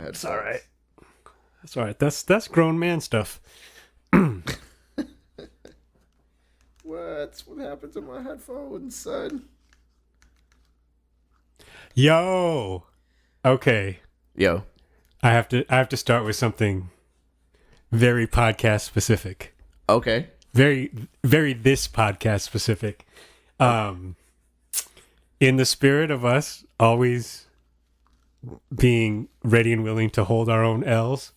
headphones. It's all right. That's all right. That's grown man stuff. What happened to my headphones, son? Yo. Okay. Yo. I have to start with something very podcast specific. Okay. Very this podcast specific. In the spirit of us always being ready and willing to hold our own L's,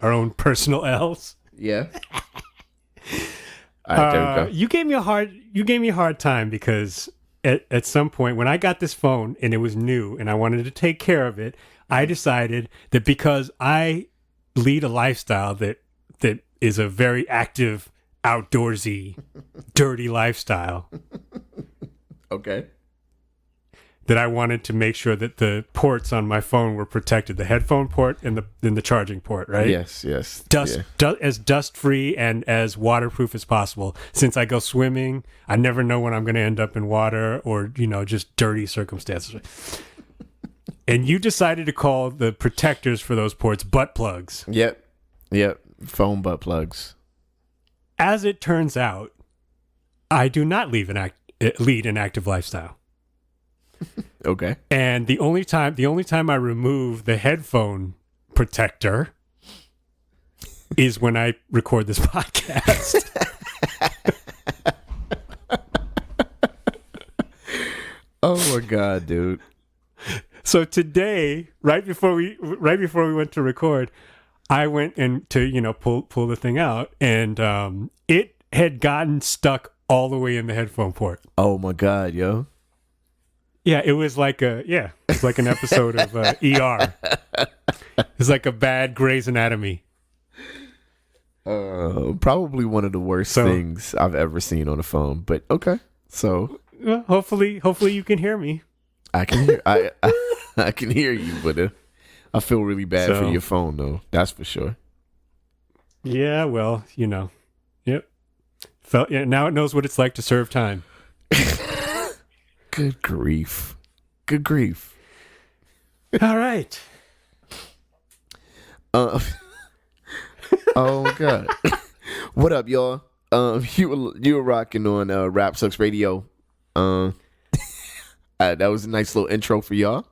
our own personal L's. Yeah. All right, there we go. You gave me a hard time because at some point when I got this phone and it was new and I wanted to take care of it, I decided that because I lead a lifestyle that is a very active, outdoorsy, dirty lifestyle. Okay. That I wanted to make sure that the ports on my phone were protected, the headphone port and the charging port, right? Yes. As dust-free and as waterproof as possible. Since I go swimming, I never know when I'm going to end up in water or, just dirty circumstances. And you decided to call the protectors for those ports butt plugs. Yep. Phone butt plugs. As it turns out, I do not lead an active lifestyle. Okay. And the only time I remove the headphone protector is when I record this podcast. Oh my God, dude. So today, right before we went to record, I went and to pull the thing out, and it had gotten stuck all the way in the headphone port. Oh my God, yo. Yeah, it was like an episode of ER. It's like a bad Grey's Anatomy. Probably one of the worst things I've ever seen on a phone. But okay, so well, hopefully you can hear me. I can hear I can hear you, but I feel really bad for your phone, though. That's for sure. Yeah, well, yep. Now it knows what it's like to serve time. Good grief. All right. Oh God. What up, y'all? You were rocking on Rap Sucks Radio. That was a nice little intro for y'all.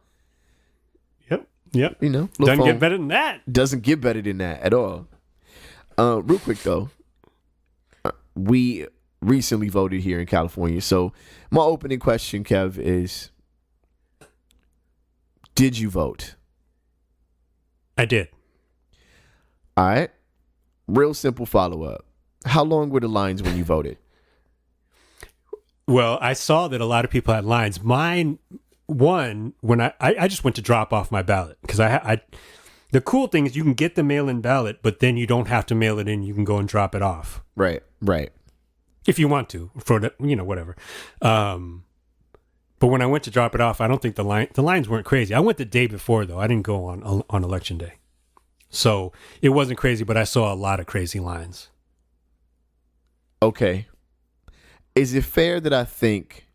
Yep. Doesn't get better than that. Doesn't get better than that at all. Real quick though, we recently voted here in California. So my opening question, Kev, is: did you vote? I did. All right. Real simple follow up. How long were the lines when you voted? Well, I saw that a lot of people had lines. Mine, when I just went to drop off my ballot because I the cool thing is you can get the mail-in ballot, but then you don't have to mail it in. You can go and drop it off. Right. If you want to, for the, whatever. But when I went to drop it off, I don't think the lines weren't crazy. I went the day before though. I didn't go on election day, so it wasn't crazy. But I saw a lot of crazy lines. Okay. Is it fair that I think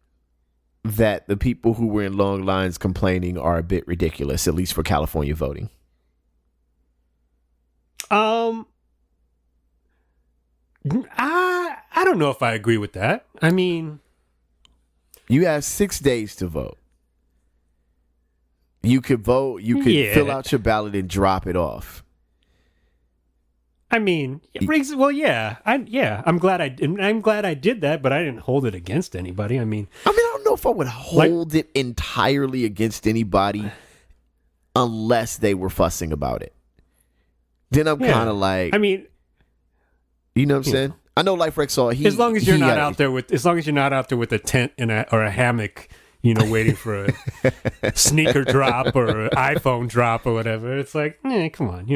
that the people who were in long lines complaining are a bit ridiculous, at least for California voting? I don't know if I agree with that. I mean, you have 6 days to vote. You could vote. You could fill out your ballot and drop it off. I mean, well, yeah. I'm glad I did that, but I didn't hold it against anybody. I don't know if I would hold it entirely against anybody unless they were fussing about it. Then I'm kind of like, you know what I'm saying? I know Life Rex saw as long as you're not out there with a tent or a hammock, waiting for a sneaker drop or an iPhone drop or whatever. It's like, come on,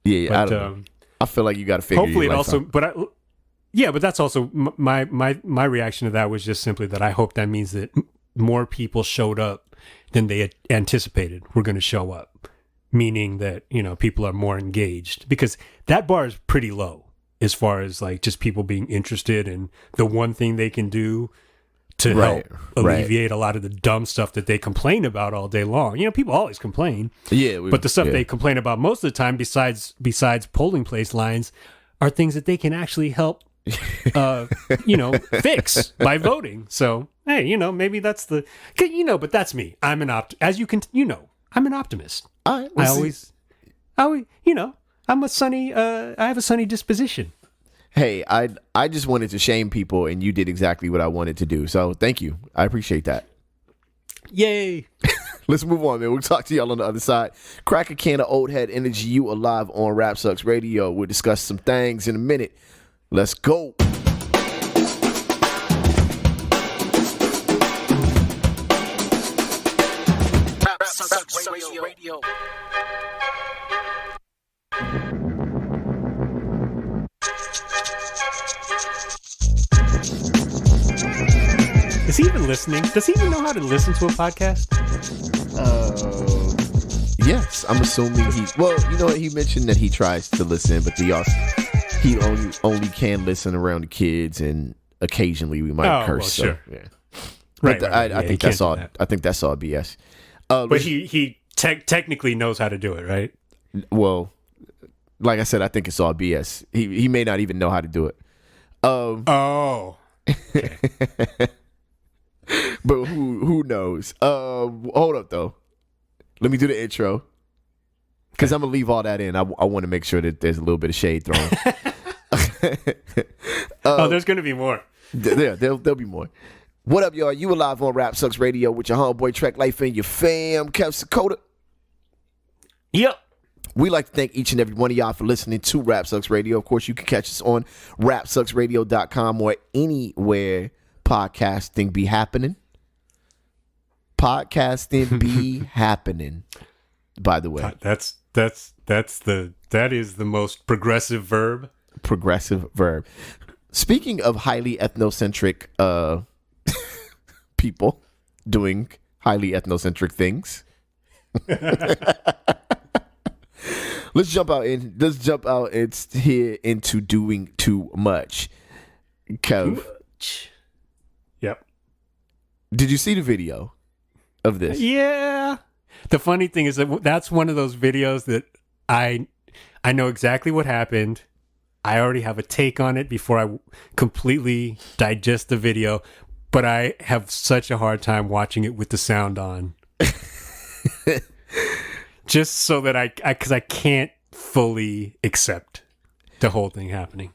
Yeah, but, I don't know. I feel like you got to figure. Hopefully, it also, out. but that's also my reaction to that was just simply that I hope that means that more people showed up than they had anticipated were going to show up, meaning that people are more engaged because that bar is pretty low as far as like just people being interested in the one thing they can do to help alleviate a lot of the dumb stuff that they complain about all day long. You know, people always complain. Yeah. But the stuff they complain about most of the time, besides polling place lines, are things that they can actually help, fix by voting. So, hey, maybe that's but that's me. I'm an I'm an optimist. All right, I'm a sunny, I have a sunny disposition. Hey, I just wanted to shame people, and you did exactly what I wanted to do. So thank you. I appreciate that. Yay. Let's move on, man. We'll talk to y'all on the other side. Crack a can of Old Head Energy. You are live on Rap Sucks Radio. We'll discuss some things in a minute. Let's go. Rap Sucks Radio. Is he even listening? Does he even know how to listen to a podcast? Yes, I'm assuming he. Well, you know what? He mentioned that he tries to listen, but he only can listen around the kids, and occasionally we might curse. Well, sure. So, yeah. Right. I think that's all. I think that's all BS. But he technically knows how to do it, right? Well, like I said, I think it's all BS. He may not even know how to do it. Okay. But who knows? Hold up though. Let me do the intro, because I'm gonna leave all that in. I want to make sure that there's a little bit of shade thrown. There's gonna be more. There'll be more. What up, y'all? You alive on Rap Sucks Radio with your homeboy Trek Life and your fam, Kev Sakota. Yep. We like to thank each and every one of y'all for listening to Rap Sucks Radio. Of course, you can catch us on rapsucksradio.com or anywhere podcasting be happening. Podcasting be happening, by the way. That is the most progressive verb. Progressive verb. Speaking of highly ethnocentric people doing highly ethnocentric things. Let's jump out here into doing too much. Kev. Yep. Did you see the video of this? Yeah. The funny thing is that's one of those videos that I know exactly what happened. I already have a take on it before I completely digest the video, but I have such a hard time watching it with the sound on. Just so that because I can't fully accept the whole thing happening.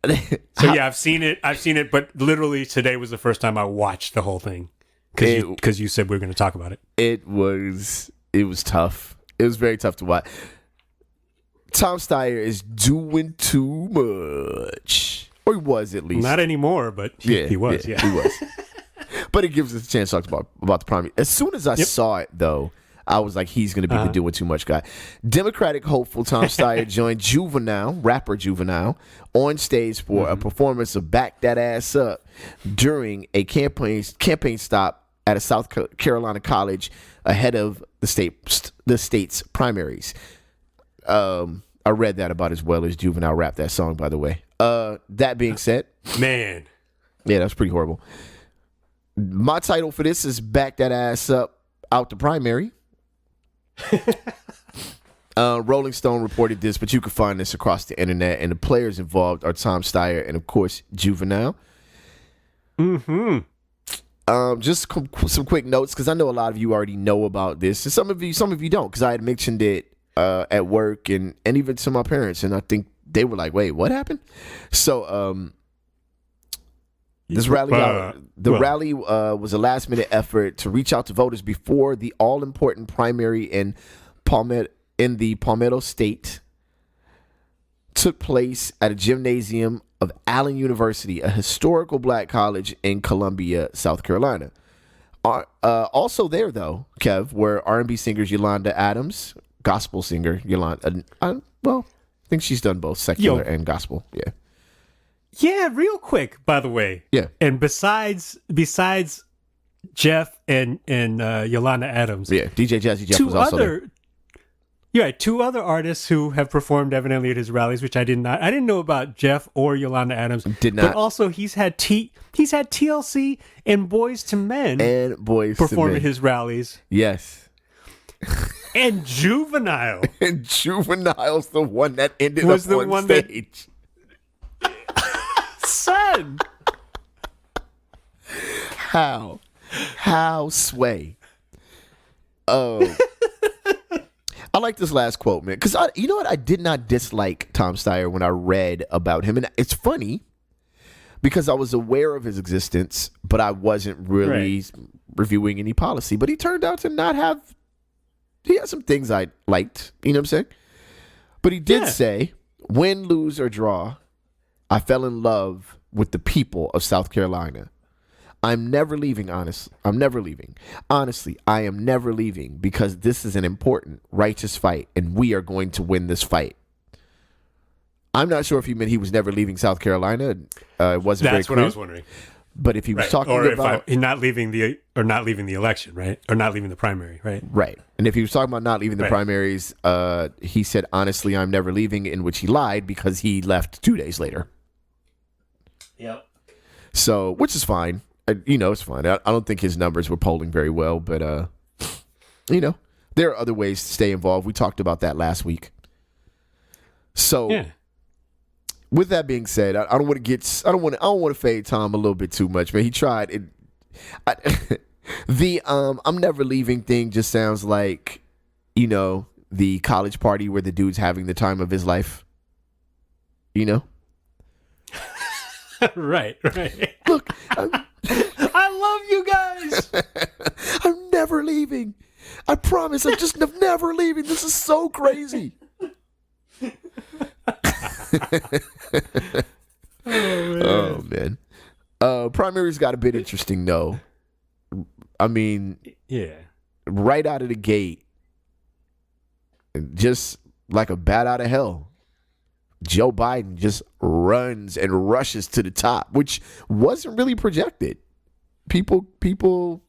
So yeah, I've seen it, but literally today was the first time I watched the whole thing because you said we were going to talk about it. It was tough. It was very tough to watch. Tom Steyer is doing too much, or he was at least. Not anymore, but he was. Yeah, he was. But it gives us a chance to talk about the primary. As soon as I saw it, though, I was like, he's going to be the doing too much guy. Democratic hopeful Tom Steyer joined rapper Juvenile, on stage for a performance of Back That Ass Up during a campaign stop at a South Carolina college ahead of the state's primaries. I read that about as well as Juvenile rapped that song, by the way. That being said, man, yeah, that's pretty horrible. My title for this is Back That Ass Up Out the Primary. Rolling Stone reported this, but you can find this across the internet, and the players involved are Tom Steyer and, of course, Juvenile. Just some quick notes, because I know a lot of you already know about this, and some of you don't, because I had mentioned it at work and even to my parents, and I think they were like, "Wait, what happened?" So, this rally, rally was a last-minute effort to reach out to voters before the all-important primary in the Palmetto State took place at a gymnasium of Allen University, a historical black college in Columbia, South Carolina. Also there, though, Kev, were R&B singers Yolanda Adams, gospel singer Yolanda. I think she's done both secular and gospel. Yeah. Yeah, real quick, by the way. Yeah. And besides Jeff and Yolanda Adams. Yeah, DJ Jazzy Jeff was also there. You had two other artists who have performed evidently at his rallies, which I didn't know about Jeff or Yolanda Adams. Did not. But also he's had TLC and Boys to Men perform at his rallies. Yes. And Juvenile. And Juvenile's the one that ended up on stage. Son. How Sway? Oh. I like this last quote, man, because you know what? I did not dislike Tom Steyer when I read about him, and it's funny because I was aware of his existence, but I wasn't really reviewing any policy. But he turned out to not have. He had some things I liked. You know what I'm saying? But he did say, "Win, lose, or draw, I fell in love with the people of South Carolina. I'm never leaving, honestly, I am never leaving because this is an important, righteous fight, and we are going to win this fight." I'm not sure if he meant he was never leaving South Carolina. It wasn't very clear. That's what I was wondering. But if he was talking about... not leaving the election, right? Or not leaving the primary, right? Right. And if he was talking about not leaving the primaries, he said, "Honestly, I'm never leaving," in which he lied because he left 2 days later. Yep. So, which is fine. It's fine. I don't think his numbers were polling very well, but, there are other ways to stay involved. We talked about that last week. So, with that being said, I don't want to fade Tom a little bit too much, man. He tried. I'm never leaving thing just sounds like, the college party where the dude's having the time of his life. Right. Look, I love you guys. I'm never leaving. I promise. I'm just never leaving. This is so crazy. Oh man. Primaries got a bit interesting though. I mean, right out of the gate, just like a bat out of hell, Joe Biden just runs and rushes to the top, which wasn't really projected. People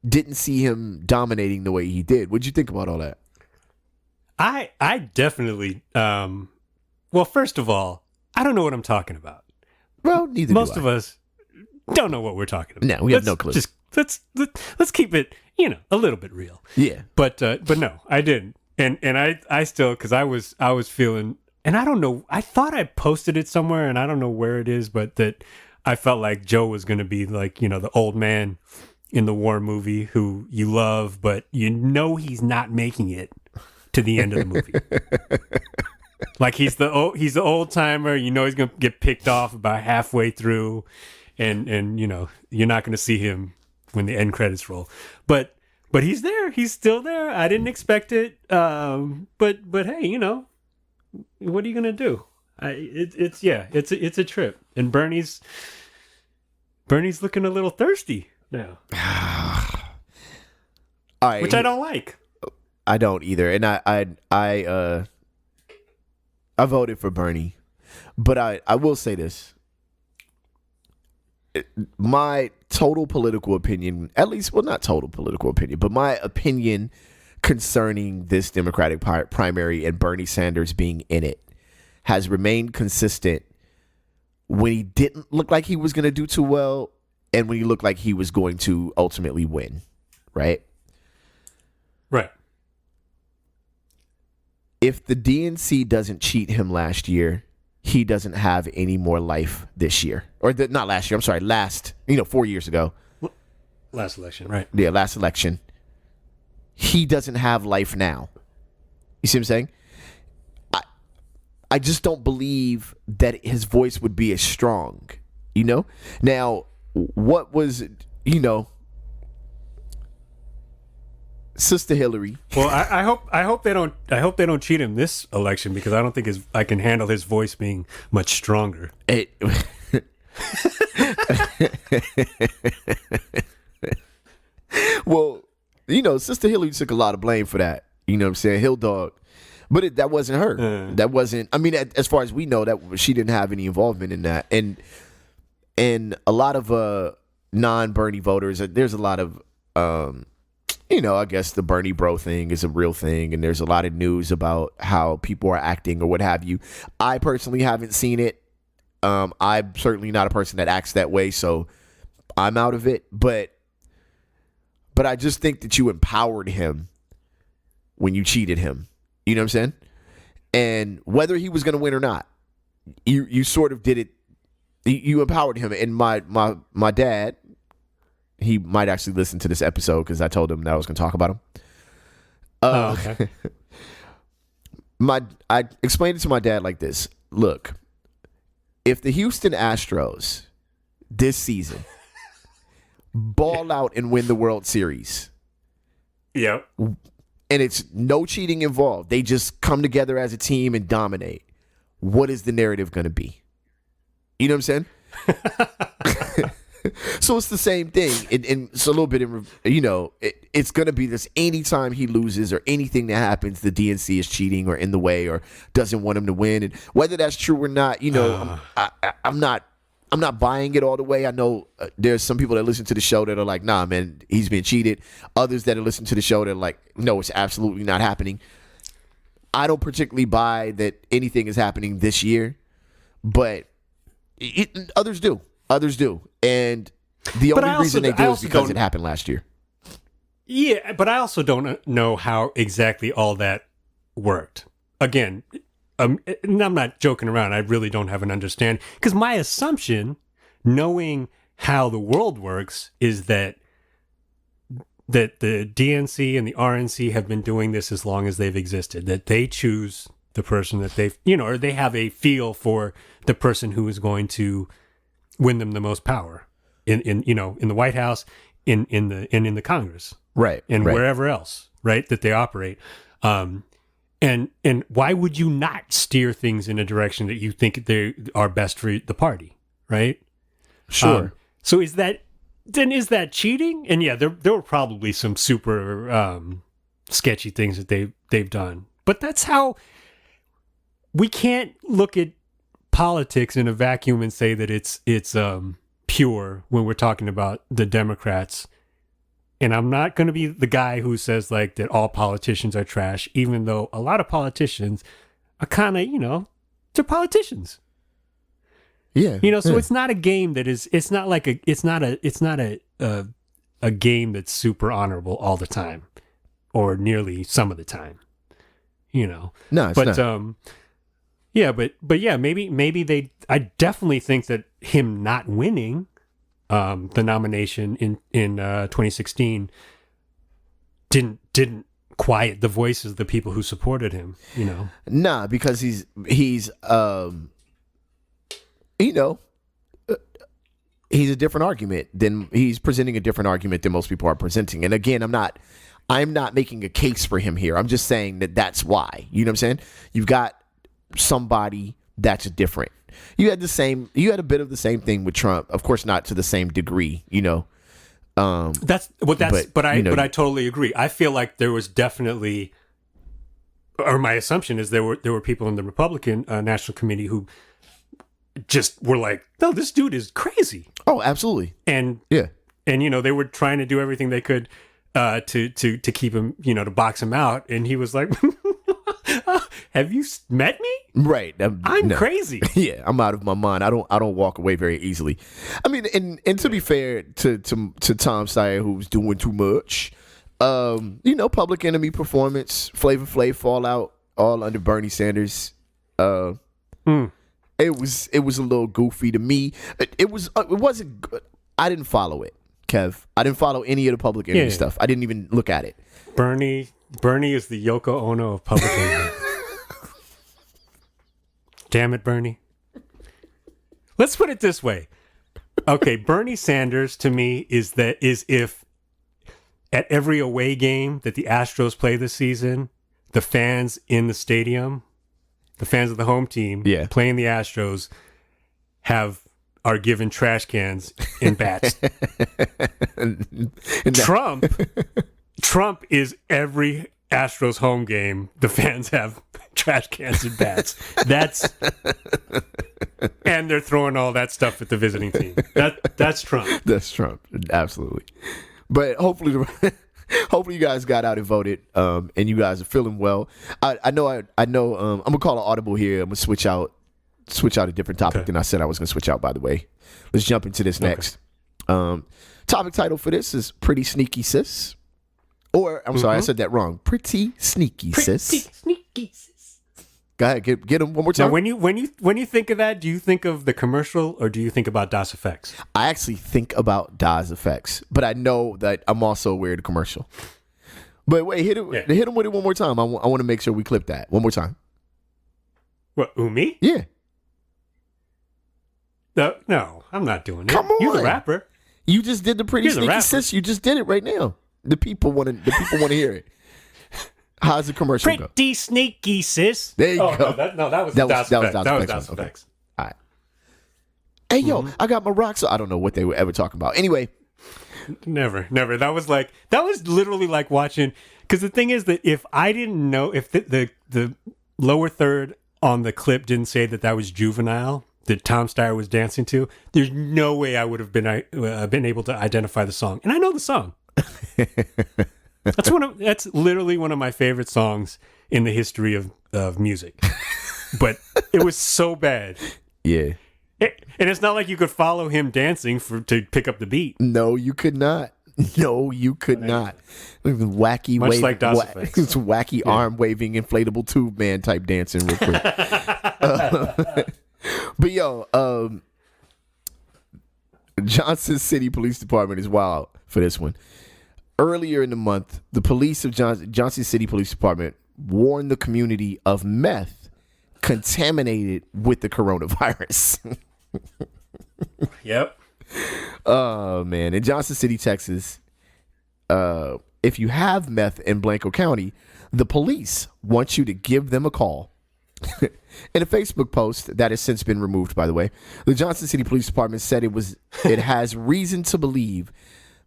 didn't see him dominating the way he did. What'd you think about all that? I definitely, well, first of all, I don't know what I'm talking about. Well, neither Most do I. of us don't know what we're talking about. No, we have no clue. Just let's keep it, a little bit real. Yeah. But no, I didn't. And I still, because I was feeling, and I don't know, I thought I posted it somewhere and I don't know where it is, but that I felt like Joe was going to be like, the old man in the war movie who you love, but he's not making it to the end of the movie. Like he's the old timer, he's going to get picked off about halfway through and you're not going to see him when the end credits roll. But he's there. He's still there. I didn't expect it. But hey, what are you going to do? It's a trip. And Bernie's looking a little thirsty now. All right, which I don't like. I don't either. And I voted for Bernie. But I will say this. My total political opinion, not total political opinion, but my opinion concerning this Democratic primary and Bernie Sanders being in it has remained consistent when he didn't look like he was going to do too well and when he looked like he was going to ultimately win, right? Right. If the DNC doesn't cheat him last year, he doesn't have any more life this year. Or not last year, I'm sorry, 4 years ago. Last election, right. Yeah, last election. He doesn't have life now. You see what I'm saying? I just don't believe that his voice would be as strong, Now, what was, Sister Hillary. Well, I hope they don't cheat him this election because I don't think I can handle his voice being much stronger. Well, Sister Hillary took a lot of blame for that. You know what I'm saying? Hill dog. But that wasn't her. That wasn't, as far as we know, that she didn't have any involvement in that. And a lot of non-Bernie voters, there's a lot of I guess the Bernie bro thing is a real thing, and there's a lot of news about how people are acting or what have you. I personally haven't seen it. I'm certainly not a person that acts that way, so I'm out of it. But I just think that you empowered him when you cheated him. You know what I'm saying? And whether he was going to win or not, you sort of did it. You empowered him. And my dad, he might actually listen to this episode because I told him that I was going to talk about him. Okay. I explained it to my dad like this. Look, if the Houston Astros this season ball out and win the World Series, yep, and it's no cheating involved, they just come together as a team and dominate, what is the narrative going to be? You know what I'm saying? So it's the same thing. And it's a little bit, it's going to be this anytime he loses or anything that happens, the DNC is cheating or in the way or doesn't want him to win. And whether that's true or not, I'm not buying it all the way. I know there's some people that listen to the show that are like, nah, man, he's been cheated. Others that are listening to the show that are like, no, it's absolutely not happening. I don't particularly buy that anything is happening this year, but others do. Others do. And the only reason they do is because it happened last year. Yeah, but I also don't know how exactly all that worked. Again, and I'm not joking around. I really don't have an understanding. Because my assumption, knowing how the world works, is that the DNC and the RNC have been doing this as long as they've existed. That they choose the person that they've, or they have a feel for the person who is going to win them the most power in the White House, in the Congress, right, and right. wherever else, right, that they operate. And why would you not steer things in a direction that you think they are best for the party, right? Sure. So is that cheating? And yeah, there were probably some super sketchy things that they've done, but that's how we can't look at politics in a vacuum and say that it's pure when we're talking about the Democrats. And I'm not going to be the guy who says like that all politicians are trash, even though a lot of politicians are kind of, they're politicians. Yeah. So it's not a game that is, it's not a game that's super honorable all the time or nearly some of the time, No, it's not. Yeah, but yeah, maybe I definitely think that him not winning the nomination in 2016 didn't quiet the voices of the people who supported him, Nah, because he's he's a different argument he's presenting a different argument than most people are presenting. And again, I'm not making a case for him here. I'm just saying that's why. You know what I'm saying? You've got somebody that's different. You had a bit of the same thing with Trump, of course, not to the same degree, but I totally agree. I feel like there was definitely, or my assumption is there were people in the Republican National Committee who just were like, no, this dude is crazy. Oh, absolutely. And yeah, and they were trying to do everything they could to keep him, to box him out, and he was like, have you met me? Right. I'm crazy. Yeah, I'm out of my mind. I don't walk away very easily. I mean, and to be fair to Tom Steyer, who's doing too much, Public Enemy performance, Flavor Flav fallout, all under Bernie Sanders. It was a little goofy to me. It wasn't good. I didn't follow it, Kev. I didn't follow any of the Public Enemy stuff. I didn't even look at it. Bernie is the Yoko Ono of Public Enemy. Damn it, Bernie. Let's put it this way. Okay, Bernie Sanders to me is if at every away game that the Astros play this season, the fans in the stadium, the fans of the home team playing the Astros are given trash cans and bats. Trump is every Astros home game. The fans have trash cans and bats. And they're throwing all that stuff at the visiting team. That's Trump. That's Trump. Absolutely. But hopefully Hopefully you guys got out and voted, and you guys are feeling well. I know. I'm gonna call an audible here. I'm gonna switch out a different topic than I said I was gonna switch out. By the way, let's jump into this next. Topic title for this is "Pretty Sneaky Sis," or I'm sorry, I said that wrong. Pretty Sneaky Sis. Pretty sneaky sis. Go ahead, get them one more time. Now, when you think of that, do you think of the commercial or do you think about Das Effects? I actually think about Das Effects, but I know that I'm also aware of the commercial. But wait, hit him with it one more time. I want to make sure we clip that one more time. What, Umi? Yeah. No, I'm not doing it. Come on, you're the rapper. You just did the Pretty Sneaky Sis. You just did it right now. The people want to hear it. How's the commercial go? Pretty sneaky sis. There you go. That was Das Effects. Okay. All right. Hey, yo, I got my rocks. I don't know what they were ever talking about. Anyway. Never. That was literally like watching. Because the thing is that if I didn't know, if the lower third on the clip didn't say that was Juvenile, that Tom Steyer was dancing to, there's no way I would have been able to identify the song. And I know the song. That's literally one of my favorite songs in the history of music. But it was so bad. Yeah. And it's not like you could follow him dancing to pick up the beat. No, you could not. No, you could not. Wacky Much wave, like Das Effects. It's wacky arm waving inflatable tube man type dancing real quick. But yo, Johnson City Police Department is wild for this one. Earlier in the month, the police of Johnson City Police Department warned the community of meth contaminated with the coronavirus. Yep. Oh, man. In Johnson City, Texas, if you have meth in Blanco County, the police want you to give them a call. In a Facebook post that has since been removed, by the way, the Johnson City Police Department said it has reason to believe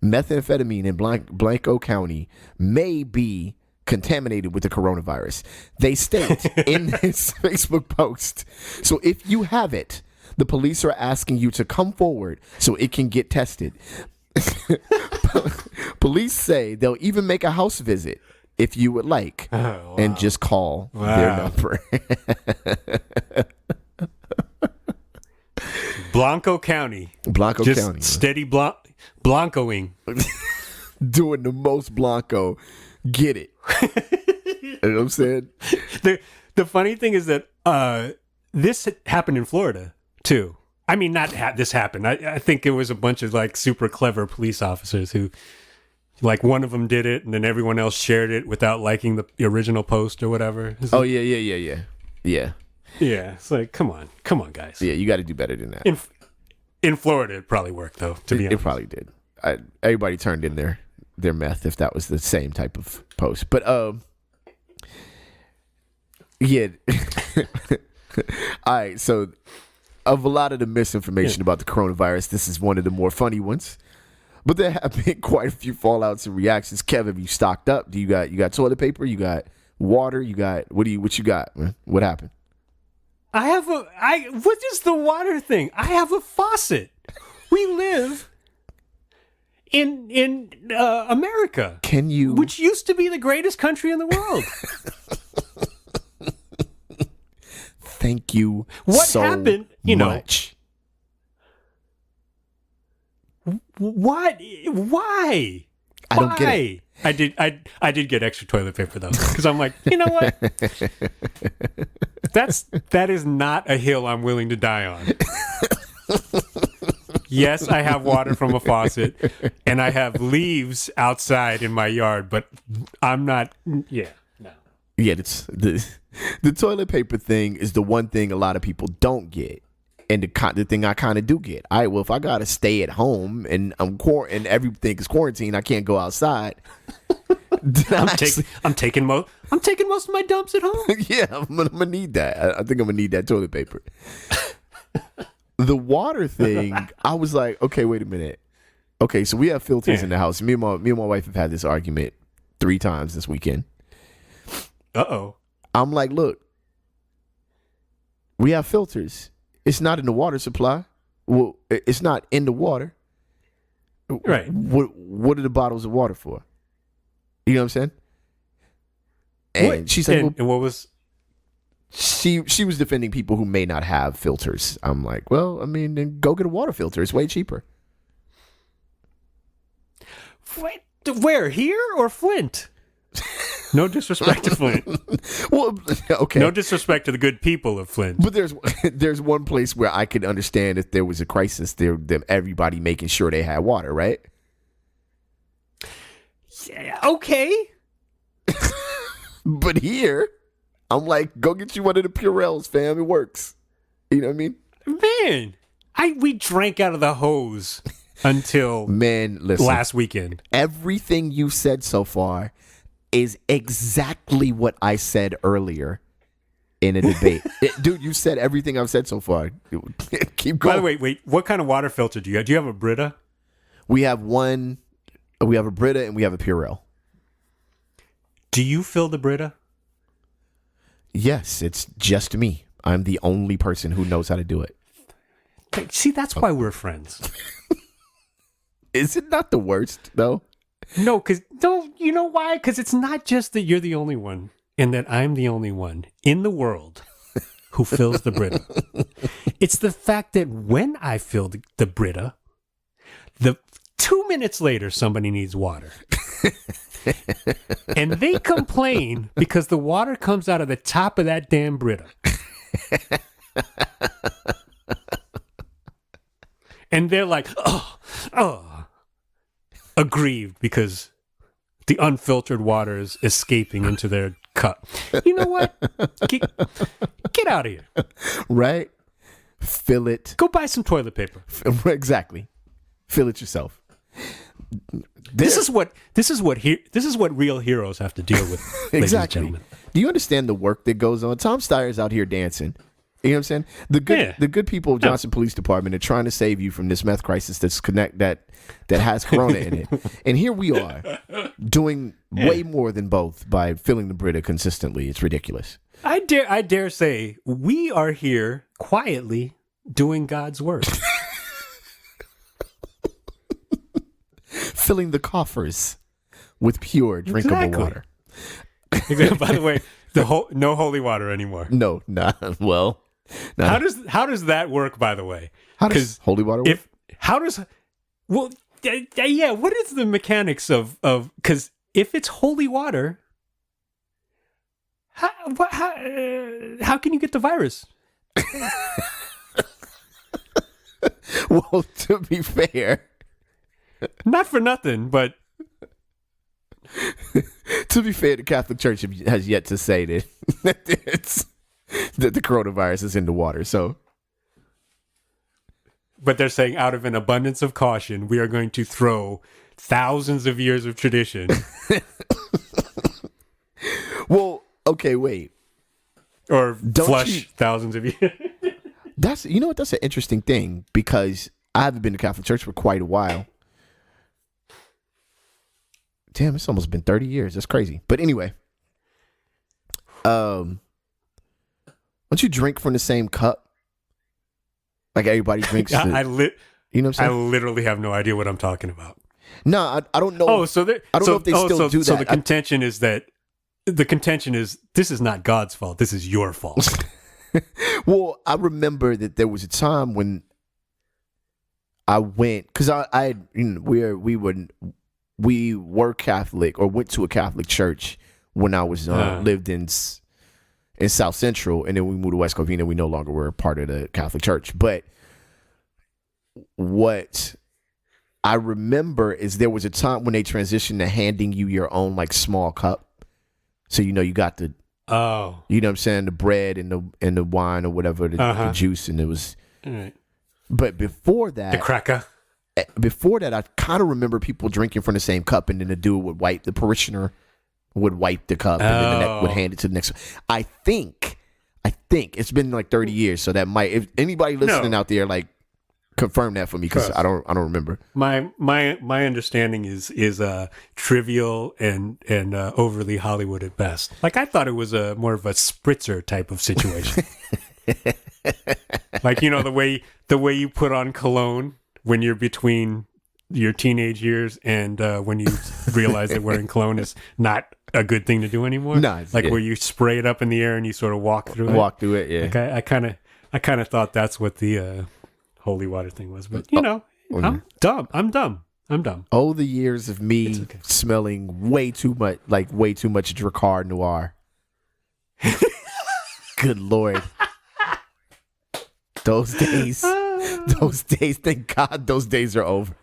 methamphetamine in Blanco County may be contaminated with the coronavirus. They state in this Facebook post, so if you have it, the police are asking you to come forward so it can get tested. Police say they'll even make a house visit if you would like, and just call their number. Blanco County. Just steady Blancoing. Doing the most Blanco. Get it. You know what I'm saying? The funny thing is that this happened in Florida, too. I mean, this happened. I think it was a bunch of like super clever police officers who, like, one of them did it and then everyone else shared it without liking the original post or whatever. Yeah. Yeah, it's like, come on, guys. Yeah, you got to do better than that. In Florida, it probably worked, though, to be honest. It probably did. Everybody turned in their meth if that was the same type of post. But, yeah. All right, so of a lot of the misinformation about the coronavirus, this is one of the more funny ones. But there have been quite a few fallouts and reactions. Kev, have you stocked up? Do you got toilet paper? You got water? You got what you got, man? What happened? What is the water thing? I have a faucet. We live in America. Which used to be the greatest country in the world. Thank you. What so happened? Much. What? Why? I don't get it. I did get extra toilet paper though, because I'm like, you know what? That is not a hill I'm willing to die on. Yes, I have water from a faucet, and I have leaves outside in my yard, but I'm not. Yeah, no. Yeah, it's the toilet paper thing is the one thing a lot of people don't get. And the thing I kind of do get. All right, well, if I got to stay at home and and everything is quarantined, I can't go outside. I'm taking most of my dumps at home. Yeah, I'm gonna need that. I think I'm gonna need that toilet paper. The water thing, I was like, okay, wait a minute. Okay, so we have filters in the house. Me and my wife have had this argument 3 times this weekend. Uh-oh. I'm like, look, we have filters. It's not in the water supply. Well, it's not in the water. Right. What are the bottles of water for? You know what I'm saying? And what? she's like, and what was... She was defending people who may not have filters. I'm like, well, I mean, then go get a water filter. It's way cheaper. Where? Here or Flint? No disrespect to Flint. Well, okay. No disrespect to the good people of Flint. But there's one place where I could understand if there was a crisis, them everybody making sure they had water, right? Yeah, okay. But here, I'm like, go get you one of the Purells, fam. It works. You know what I mean? Man, we drank out of the hose until listen, last weekend. Everything you said so far is exactly what I said earlier in a debate. Dude, you said everything I've said so far. Keep going. By the way, wait, what kind of water filter do you have? Do you have a Brita? We have a Brita and we have a Purell. Do you fill the Brita? Yes, it's just me. I'm the only person who knows how to do it. See, that's why we're friends. Is it not the worst, though? No, you know why? Because it's not just that you're the only one and that I'm the only one in the world who fills the Brita. It's the fact that when I fill the Brita, 2 minutes later, somebody needs water. And they complain because the water comes out of the top of that damn Brita. And they're like, aggrieved because the unfiltered water is escaping into their cup. You know what? Get out of here. Right? Fill it. Go buy some toilet paper. Exactly. Fill it yourself. This is what real heroes have to deal with. Exactly. Ladies and gentlemen. Do you understand the work that goes on? Tom Steyer's out here dancing. You know what I'm saying? The good people of Johnson Police Department are trying to save you from this meth crisis that has corona in it. And here we are doing way more than both by filling the Brita consistently. It's ridiculous. I dare say we are here quietly doing God's work. Filling the coffers with pure drinkable water. By the way, no holy water anymore. No, not well. How does that work? By the way, how does holy water work? Yeah. What is the mechanics of because if it's holy water, how can you get the virus? Well, to be fair, not for nothing, but to be fair, the Catholic Church has yet to say that the coronavirus is in the water. So, but they're saying out of an abundance of caution, we are going to throw thousands of years of tradition. Well, okay, wait. Or flush thousands of years. That's an interesting thing because I haven't been to Catholic Church for quite a while. Damn, it's almost been 30 years. That's crazy. But anyway, don't you drink from the same cup? Like everybody drinks. You know what I'm saying? I literally have no idea what I'm talking about. No, I don't know. Oh, so I don't know if they still do that. So the contention is this is not God's fault. This is your fault. Well, I remember that there was a time when I went because we were Catholic or went to a Catholic church when I was lived in South Central, and then we moved to West Covina. We no longer were a part of the Catholic Church. But what I remember is there was a time when they transitioned to handing you your own like small cup, so you got the you know what I'm saying, the bread and the wine or whatever, the juice, and it was. Right. But before that, the cracker. Before that, I kind of remember people drinking from the same cup, and then the parishioner would wipe the cup, and then the would hand it to the next one. I think it's been like 30 years, so that might. If anybody listening out there, like, confirm that for me because I don't remember. My understanding is trivial and overly Hollywood at best. Like I thought it was more of a spritzer type of situation. Like the way you put on cologne when you're between your teenage years and when you realize that wearing cologne is not a good thing to do anymore? No, like where you spray it up in the air and you sort of walk through it. Walk through it, yeah. Like I kind of thought that's what the holy water thing was, but I'm dumb. Oh, the years of me smelling way too much Dracar Noir. Good Lord. Those days, thank God those days are over.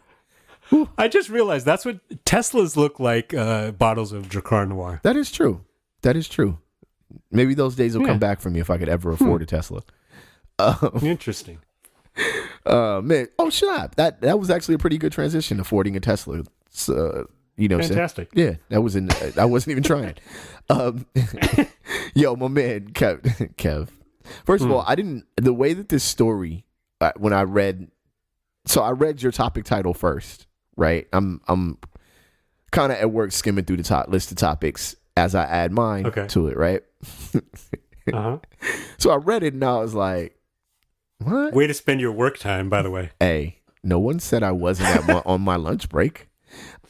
I just realized that's what Teslas look like, bottles of Dracar Noir. That is true. Maybe those days will come back for me if I could ever afford a Tesla. Interesting. Man, snap! That was actually a pretty good transition, affording a Tesla. Fantastic. Yeah, that was I wasn't even trying. Yo, my man, Kev. First of all, the way that this story, when I read your topic title first, right? I'm kind of at work skimming through the top list of topics as I add mine to it, right? So I read it and I was like, what? Way to spend your work time, by the way. Hey, no one said I wasn't on my lunch break.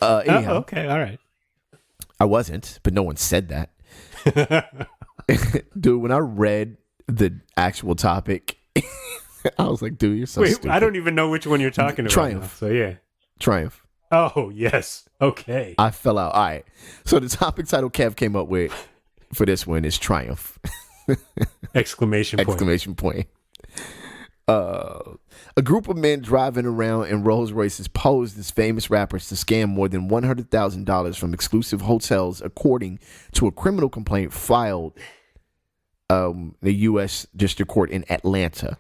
Anyhow, okay, all right. I wasn't, but no one said that. Dude, when I read the actual topic, I was like, dude, you're so stupid. I don't even know which one you're talking about. Triumph. Now, so yeah. Triumph. Oh, yes. Okay. I fell out. All right. So the topic title Kev came up with for this one is Triumph. Exclamation point. A group of men driving around in Rolls Royces posed as famous rappers to scam more than $100,000 from exclusive hotels, according to a criminal complaint filed the U.S. District Court in Atlanta.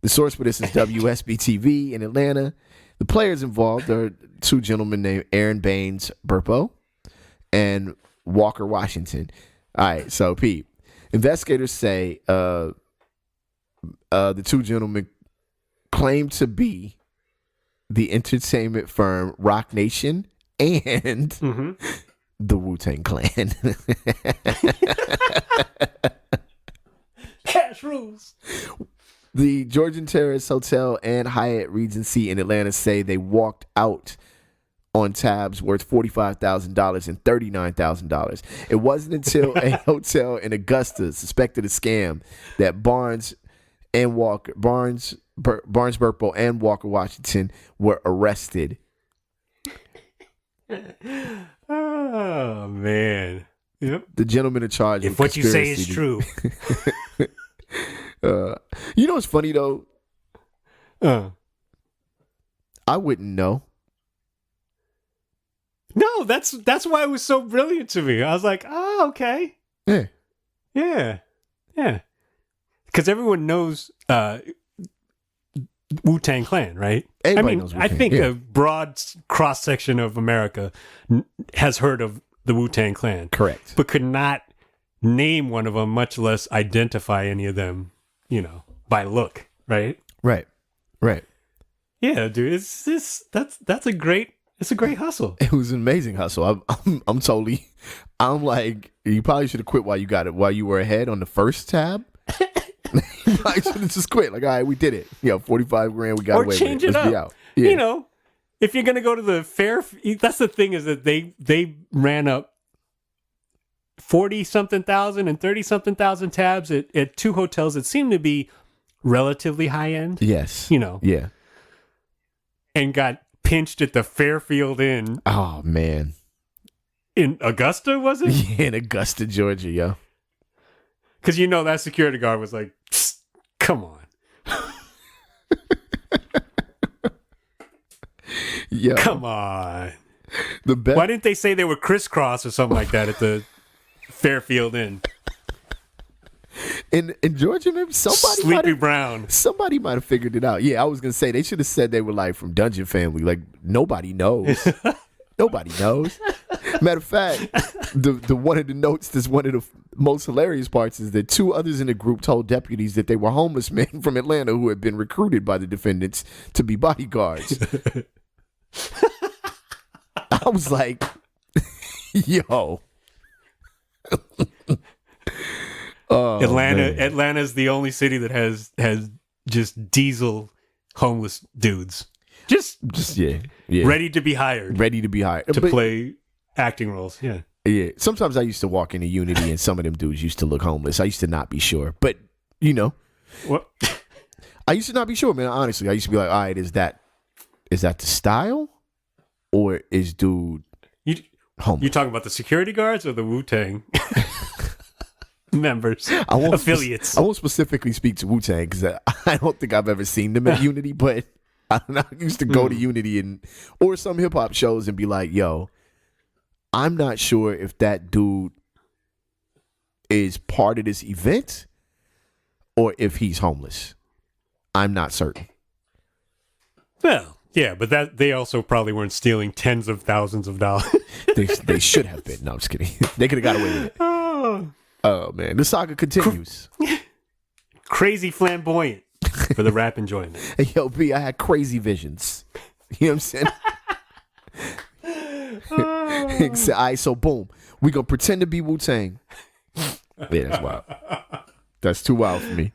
The source for this is WSB-TV in Atlanta. The players involved are two gentlemen named Aaron Baines Burpo and Walker Washington. All right, so Pete, investigators say the two gentlemen claim to be the entertainment firm Rock Nation and the Wu-Tang Clan. Cash rules. The Georgian Terrace Hotel and Hyatt Regency in Atlanta say they walked out on tabs worth $45,000 and $39,000. It wasn't until a hotel in Augusta suspected a scam that Barnes, Burpo, and Walker Washington were arrested. Oh man! Yep. The gentleman in charge. If what you say is true. You know what's funny though? I wouldn't know. No, that's why it was so brilliant to me. I was like, oh, okay. Yeah. Because everyone knows Wu-Tang Clan, right? Everybody knows I think a broad cross-section of America has heard of the Wu-Tang Clan. Correct. But could not name one of them, much less identify any of them, by look, right? Right. Yeah, dude, that's a great hustle. It was an amazing hustle. I'm like, you probably should have quit while you were ahead on the first tab. You probably should have just quit. Like, all right, we did it. $45,000, we got away with it. Change it up. Let's be out. Yeah. If you're gonna go to the fair, that's the thing, is that they ran up 40-something thousand and 30-something thousand tabs at two hotels that seem to be relatively high end. Yes. Yeah. And got pinched at the Fairfield Inn. Oh man. In Augusta, was it? Yeah, in Augusta, Georgia, yo. Because that security guard was like, come on. Yo. Come on. Why didn't they say they were crisscross or something like that at the Fairfield Inn? In Georgia, maybe Sleepy Brown. Somebody might have figured it out. Yeah, I was gonna say they should have said they were like from Dungeon Family. Like nobody knows. Nobody knows. Matter of fact, the one of the notes that's one of the most hilarious parts is that two others in the group told deputies that they were homeless men from Atlanta who had been recruited by the defendants to be bodyguards. I was like, yo. Oh, Atlanta's the only city that has just diesel homeless dudes. Just yeah. ready to be hired to play acting roles. Yeah. Yeah. Sometimes I used to walk into Unity and some of them dudes used to look homeless. I used to not be sure. But, What? I used to not be sure, man. Honestly, I used to be like, all right, is that the style? Or is dude homeless? You talking about the security guards or the Wu-Tang members, affiliates? I won't specifically speak to Wu-Tang because I don't think I've ever seen them at Unity, but I used to go to Unity or some hip-hop shows and be like, yo, I'm not sure if that dude is part of this event or if he's homeless. I'm not certain. Well, yeah, but that they also probably weren't stealing tens of thousands of dollars. They should have been. No, I'm just kidding. They could have got away with it. Oh, man. The saga continues. Crazy flamboyant for the rap enjoyment. Hey, yo, B, I had crazy visions. You know what I'm saying? All right, so boom. We going to pretend to be Wu-Tang. Yeah, that's wild. That's too wild for me.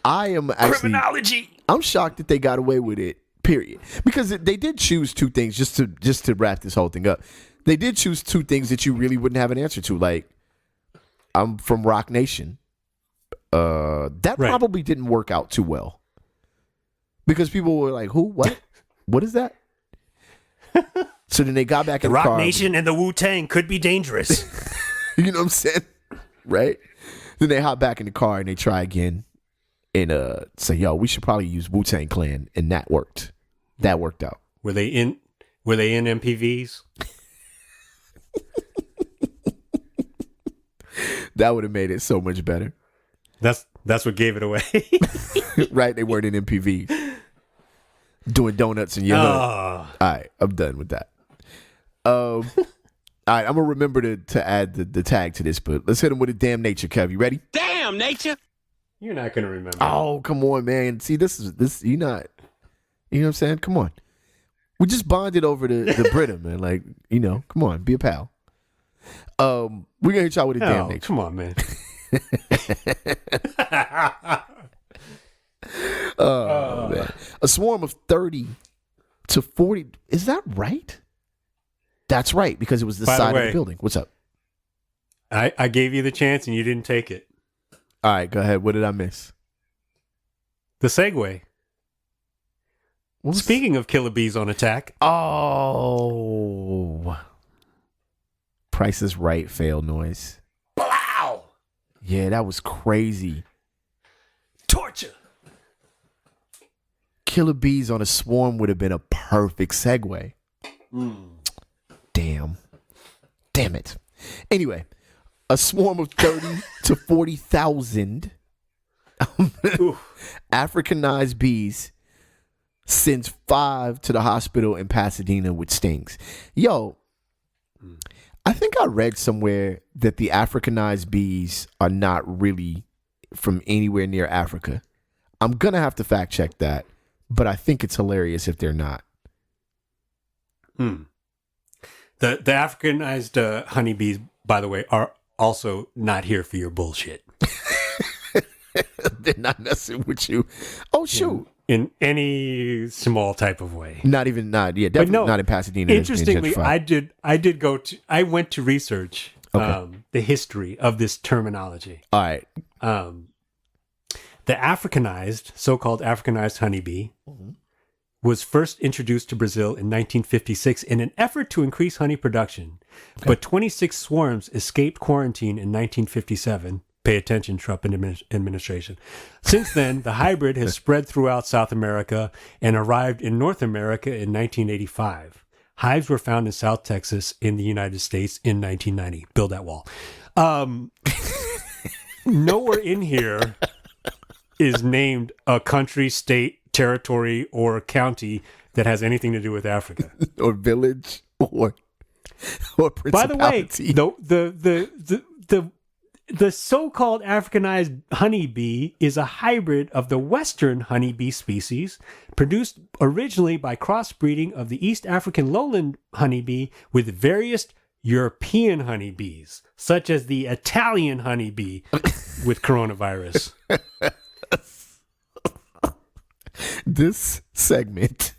I am actually... Criminology! I'm shocked that they got away with it, period. Because they did choose two things, just to wrap this whole thing up. They did choose two things that you really wouldn't have an answer to. Like, I'm from Rock Nation. That probably didn't work out too well. Because people were like, who? What? What is that? So then they got back in the car. Rock Nation and the Wu-Tang could be dangerous. You know what I'm saying? Right? Then they hop back in the car and they try again. And say, yo, we should probably use Wu-Tang Clan, and that worked. That worked out. Were they in MPVs? That would have made it so much better. That's what gave it away. Right? They weren't in MPV. Doing donuts in your hood. All right, I'm done with that. All right, I'm gonna remember to add the tag to this, but let's hit him with a damn nature, Kev. You ready? Damn nature. You're not going to remember. Oh, come on, man. See, this you're not, you know what I'm saying? Come on. We just bonded over the Brita, man. Like, come on, be a pal. We're going to hit y'all with a damn nature. Come on, man. Man. A swarm of 30 to 40. Is that right? That's right, because it was the side of the building. What's up? I gave you the chance and you didn't take it. All right, go ahead. What did I miss? The segue. Speaking of killer bees on attack. Oh. Price is Right fail noise. Wow. Yeah, that was crazy. Torture. Killer bees on a swarm would have been a perfect segue. Damn it. Anyway. A swarm of 30 to 40,000 Africanized bees sends 5 to the hospital in Pasadena with stings. Yo, I think I read somewhere that the Africanized bees are not really from anywhere near Africa. I'm going to have to fact check that, but I think it's hilarious if they're not. The Africanized honeybees, by the way, are also not here for your bullshit. They're not messing with you. Oh, shoot. In any small type of way. Definitely not in Pasadena. Interestingly, I went to research the history of this terminology. All right. The so-called Africanized honeybee was first introduced to Brazil in 1956 in an effort to increase honey production. Okay. But 26 swarms escaped quarantine in 1957. Pay attention, Trump administration. Since then, the hybrid has spread throughout South America and arrived in North America in 1985. Hives were found in South Texas in the United States in 1990. Build that wall. Nowhere in here is named a country, state, territory, or county that has anything to do with Africa. Or village or principality. By the way, the so-called Africanized honeybee is a hybrid of the Western honeybee species, produced originally by crossbreeding of the East African lowland honeybee with various European honeybees, such as the Italian honeybee with coronavirus. this segment.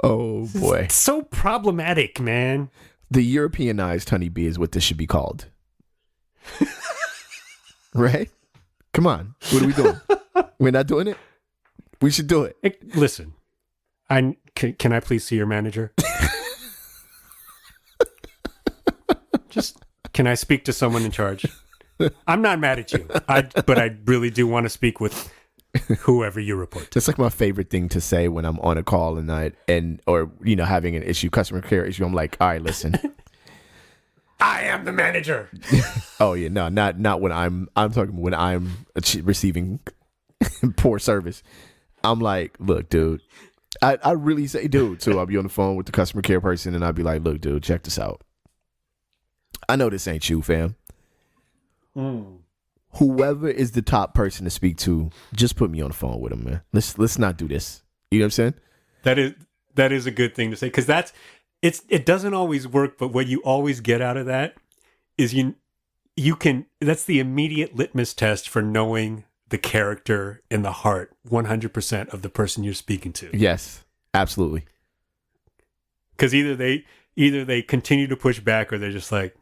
Oh boy. It's so problematic, man. The Europeanized honeybee is what this should be called. Right? Come on. What are we doing? We're not doing it? We should do it. Listen, can I please see your manager? Can I speak to someone in charge? I'm not mad at you, but I really do want to speak with whoever you report to. That's like my favorite thing to say when I'm on a call or having an issue, customer care issue. I'm like, all right, listen. I am the manager. Oh yeah, no, not when I'm talking when I'm receiving poor service. I'm like, look, dude. I really say, dude. So I'll be on the phone with the customer care person, and I'll be like, look, dude, check this out. I know this ain't you, fam. Whoever is the top person to speak to, just put me on the phone with him, man. Let's not do this. You know what I'm saying? That is a good thing to say, because it doesn't always work, but what you always get out of that is you can. That's the immediate litmus test for knowing the character and the heart 100% of the person you're speaking to. Yes, absolutely. Because either they continue to push back, or they're just like,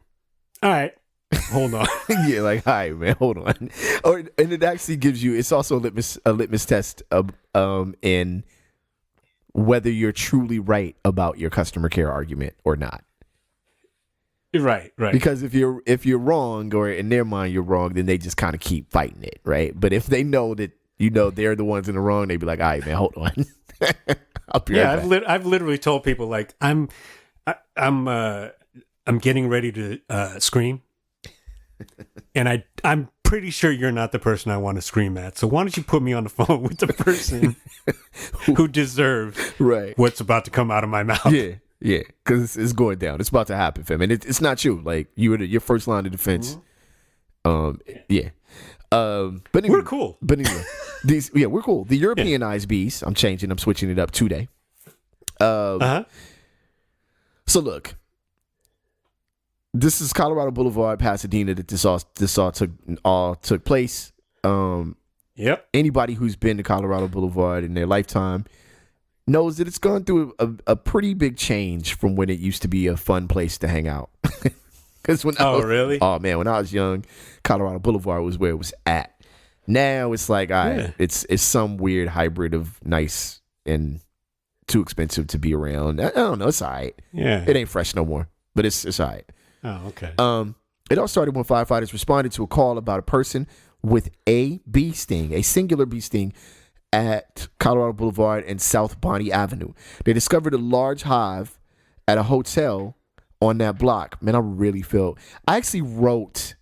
all right, hold on. Yeah, like, all right, man, hold on. And it actually gives you. It's also a litmus test in whether you're truly right about your customer care argument or not. Right. Because if you're wrong, or in their mind you're wrong, then they just kind of keep fighting it, right? But if they know that they're the ones in the wrong, they'd be like, all right, man, hold on. I'll be right back. I've literally told people, like, I'm getting ready to scream, and I'm pretty sure you're not the person I want to scream at. So why don't you put me on the phone with the person who deserves what's about to come out of my mouth? Yeah, because it's going down. It's about to happen, fam. And it's not you. Like, you were your first line of defense. Yeah. But anyway, we're cool. But anyway, we're cool. The Europeanized bees. I'm switching it up today. So look, this is Colorado Boulevard, Pasadena, that this all took place. Yep. Anybody who's been to Colorado Boulevard in their lifetime knows that it's gone through a pretty big change from when it used to be a fun place to hang out. Because when really? Oh man, when I was young, Colorado Boulevard was where it was at. Now it's like, it's some weird hybrid of nice and too expensive to be around. I don't know. It's all right. Yeah. It ain't fresh no more, but it's all right. Oh, okay. It all started when firefighters responded to a call about a person with a bee sting, a singular bee sting, at Colorado Boulevard and South Bonnie Avenue. They discovered a large hive at a hotel on that block. Man, I actually wrote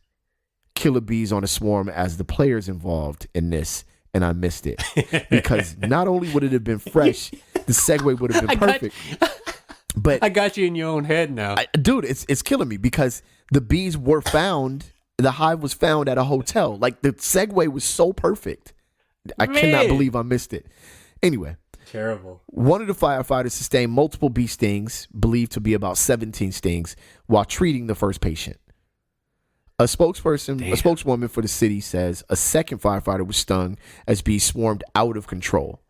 Killer Bees on a Swarm as the players involved in this, and I missed it. Because not only would it have been fresh, the segue would have been perfect. But I got you in your own head now. Dude, it's killing me because the bees were found, the hive was found at a hotel. Like, the segue was so perfect. I cannot believe I missed it. Anyway. Terrible. One of the firefighters sustained multiple bee stings, believed to be about 17 stings, while treating the first patient. A spokeswoman for the city says a second firefighter was stung as bees swarmed out of control.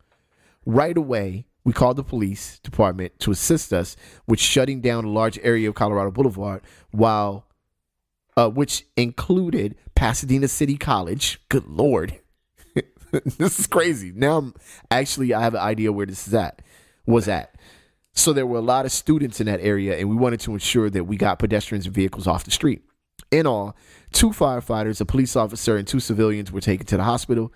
Right away, we called the police department to assist us with shutting down a large area of Colorado Boulevard, which included Pasadena City College. Good Lord. This is crazy. Now I have an idea where this was at. So there were a lot of students in that area, and we wanted to ensure that we got pedestrians and vehicles off the street. In all, 2 firefighters, a police officer, and 2 civilians were taken to the hospital.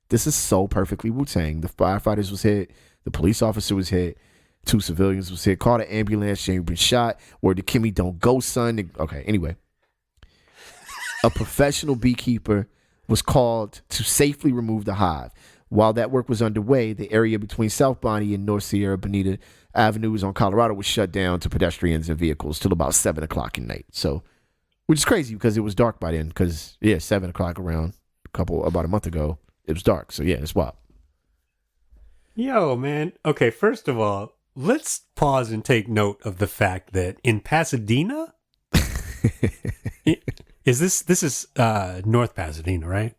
This is so perfectly Wu-Tang. The firefighters was hit. The police officer was hit. 2 civilians was hit. Called an ambulance. Jamie been shot. Word to Kimmy, don't go, son. Okay, anyway. A professional beekeeper was called to safely remove the hive. While that work was underway, the area between South Bonnie and North Sierra Bonita Avenues on Colorado was shut down to pedestrians and vehicles till about 7 o'clock at night. So, which is crazy because it was dark by then. Because 7 o'clock around about a month ago, it was dark. So yeah, it's wild. Yo, man. Okay, first of all, let's pause and take note of the fact that in Pasadena, this is North Pasadena, right?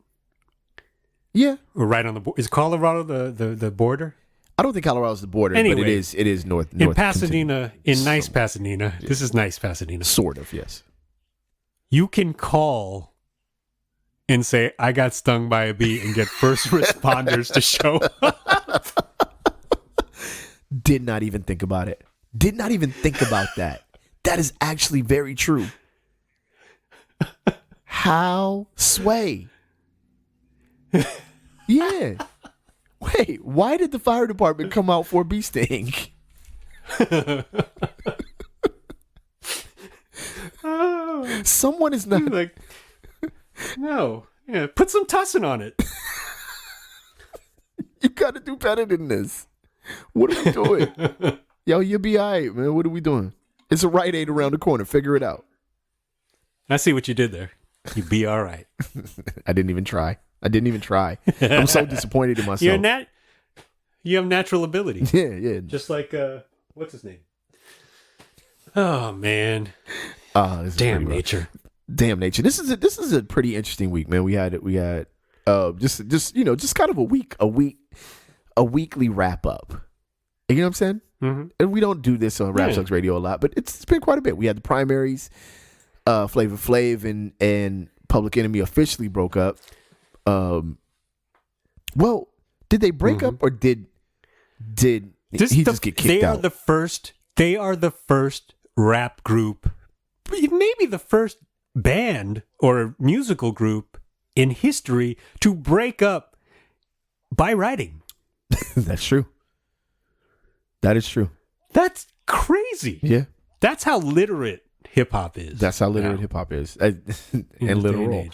Yeah. Or right on the border. Is Colorado the border? I don't think Colorado's the border, Anyway, but it is north. In Pasadena, in nice Pasadena. Yeah. This is nice Pasadena. Sort of, yes. You can call and say, I got stung by a bee, and get first responders to show up. Did not even think about it. Did not even think about that. That is actually very true. How sway? Yeah. Wait, why did the fire department come out for a bee sting? Someone is not like, no. Yeah, put some tussin on it. You gotta do better than this. What are we doing? Yo, you'll be all right, man. What are we doing? It's a Rite Aid around the corner. Figure it out. I see what you did there. You be all right. I didn't even try. I'm so disappointed in myself. You have natural ability. Yeah. Just like, what's his name? Oh, man. Damn nature. Damn nature. This is a pretty interesting week, man. We had just kind of a weekly wrap up. You know what I'm saying? Mm-hmm. And we don't do this on Rap Sucks Radio a lot, but it's been quite a bit. We had the primaries. Flavor Flav and Public Enemy officially broke up. Well, did they break up or did he just get kicked out? They are the first rap group, maybe the first band or musical group in history to break up by writing. That's true. That is true. That's crazy. Yeah. That's how literate hip hop is. That's how literate hip hop is. And literal.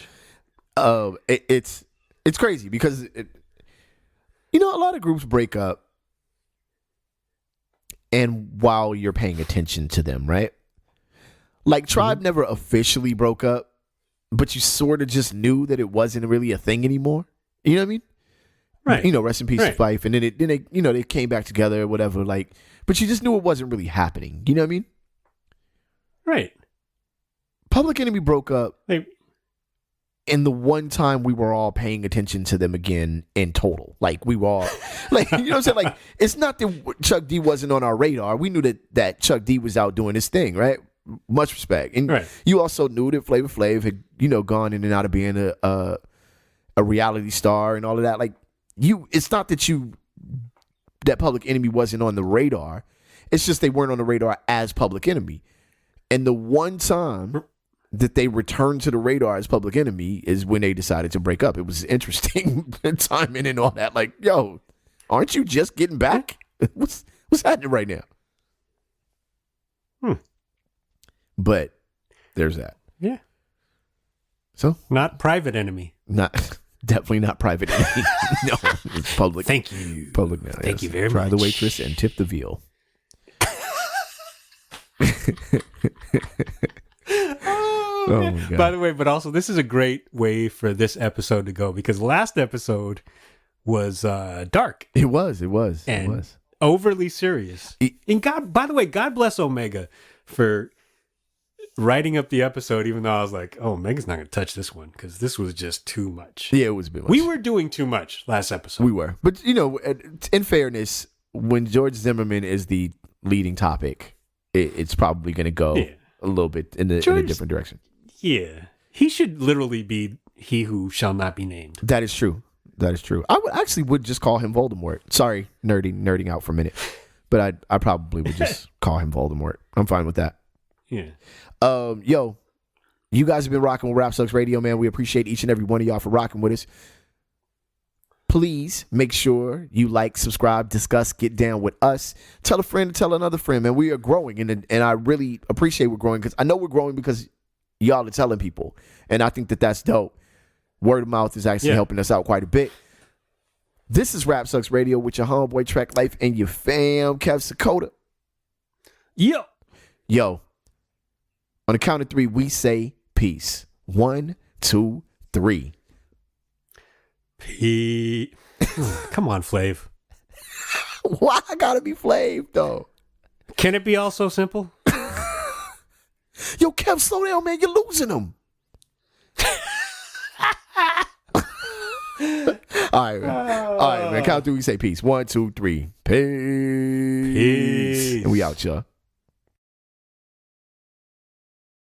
It's crazy because a lot of groups break up and while you're paying attention to them, right? Like Tribe never officially broke up, but you sort of just knew that it wasn't really a thing anymore. You know what I mean? Right. Rest in peace to Fife. And then they came back together or whatever, like, but you just knew it wasn't really happening. You know what I mean? Right. Public Enemy broke up. And the one time we were all paying attention to them again in total. Like we were all like, you know what I'm saying? Like, it's not that Chuck D wasn't on our radar. We knew that Chuck D was out doing his thing, right? Much respect. And you also knew that Flavor Flav had, gone in and out of being a reality star and all of that. Like it's not that Public Enemy wasn't on the radar. It's just they weren't on the radar as Public Enemy. And the one time that they returned to the radar as Public Enemy is when they decided to break up. It was interesting timing and all that. Like, yo, aren't you just getting back? What's happening right now? But there's that. Yeah. So not Private Enemy. Definitely not Private Enemy. No, it's public. Thank you. Public now. Thank you very much. Try the waitress and tip the veal. Oh my God. By the way, but also this is a great way for this episode to go because last episode was dark. It was. And overly serious. And by the way, God bless Omega for writing up the episode, even though I was like, oh, Omega's not going to touch this one because this was just too much. Yeah, it was a bit much. We were doing too much last episode. We were. But, in fairness, when George Zimmerman is the leading topic, it's probably going to go a little bit in a different direction. Yeah. He should literally be he who shall not be named. That is true. I would just call him Voldemort. Sorry, nerding out for a minute. But I probably would just call him Voldemort. I'm fine with that. Yeah. Yo, you guys have been rocking with Rap Sucks Radio, man. We appreciate each and every one of y'all for rocking with us. Please make sure you like, subscribe, discuss, get down with us. Tell a friend, tell another friend, man. We are growing, and I really appreciate we're growing because I know we're growing because y'all are telling people, and I think that's dope. Word of mouth is actually helping us out quite a bit. This is Rap Sucks Radio with your homeboy Trek Life and your fam, Kev Sakota. Yo. On the count of three, we say peace. 1, 2, 3. Come on, Flav. Why I gotta be Flav, though? Can it be all so simple? Yo, Kev, slow down, man. You're losing them. All right, man. Count through. We say peace. 1, 2, 3. Peace. And we out, y'all.